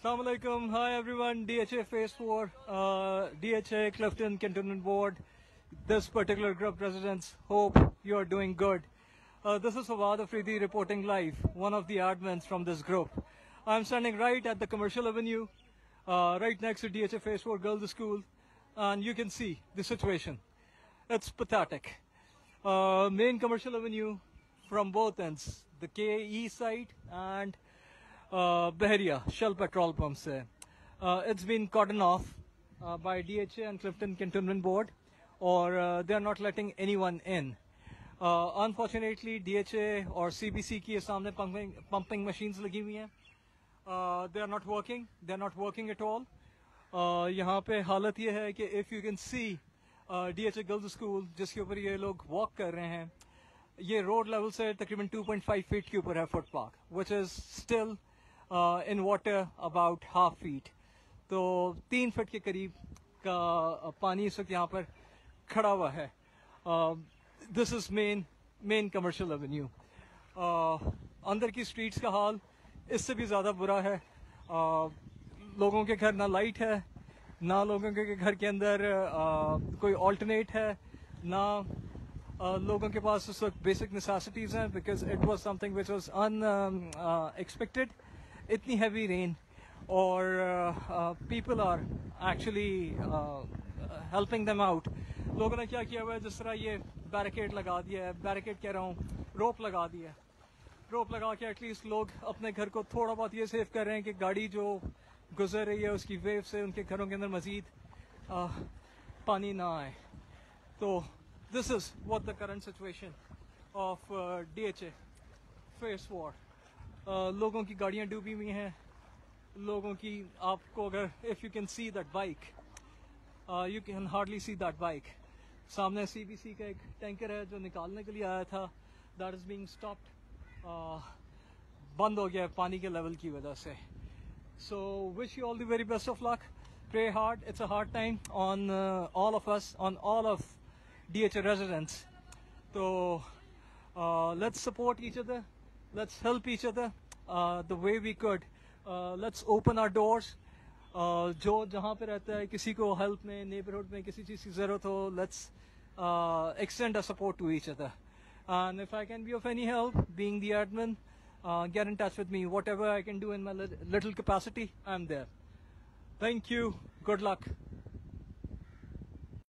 Assalamu alaikum. Hi everyone. DHA Phase 4, DHA Clifton Cantonment Board. This particular group residents hope you are doing good. This is Fawad Afridi reporting live, one of the admins from this group. I'm standing right at the Commercial Avenue, right next to DHA Phase 4 Girls School, and you can see the situation. It's pathetic. Main Commercial Avenue from both ends, the KE side and Bahria, Shell petrol pumps. It's been cordoned off by DHA and Clifton Cantonment Board, or they're not letting anyone in. Unfortunately, DHA or CBC की सामने pumping machines लगी हुई हैं. They are not working. They're not working at all. यहाँ पे हालत ये है कि if you can see DHA Girls School जिसके ऊपर ये लोग walk कर रहे हैं, ये road level से तकरीबन 2.5 feet के ऊपर है footpath, which is still in water about half feet. तो 3 फीट के करीब का पानी इस वक्त यहाँ पर खड़ा हुआ है. This is main commercial avenue. अंदर की streets का हाल इससे भी ज़्यादा बुरा है. लोगों के घर ना लाइट है, ना लोगों के घर के अंदर कोई alternate है, ना लोगों के पास उस वक्त basic necessities हैं, because it was something which was unexpected. इतनी heavy rain, और people are actually helping them out. लोगों ने क्या किया हुआ है, जिस तरह ये बैरिकेड लगा दिया है, बैरिकेड कह रहा हूँ, रोप लगा दिया है. रोप लगा के एटलीस्ट लोग अपने घर को थोड़ा बहुत ये सेफ कर रहे हैं कि गाड़ी जो गुजर रही है उसकी वेव से उनके घरों के अंदर मजीद पानी ना आए. तो this is what the current situation of DHA Phase 4. लोगों की गाड़ियाँ डूबी हुई हैं, लोगों की आपको अगर if you can see that bike, you can hardly see that bike. सामने CBC का एक टैंकर है जो निकालने के लिए आया था, that is being stopped. बंद हो गया पानी के लेवल की वजह से. So wish you all the very best of luck. Pray hard. It's a hard time on all of us, on all of DHA residents. So let's support each other. Let's help each other the way we could. Let's open our doors. जो जहाँ पे रहता है किसी को help में, neighbourhood में किसी चीज़ की ज़रूरत हो, let's extend our support to each other. And if I can be of any help, being the admin, get in touch with me. Whatever I can do in my little capacity, I'm there. Thank you. Good luck.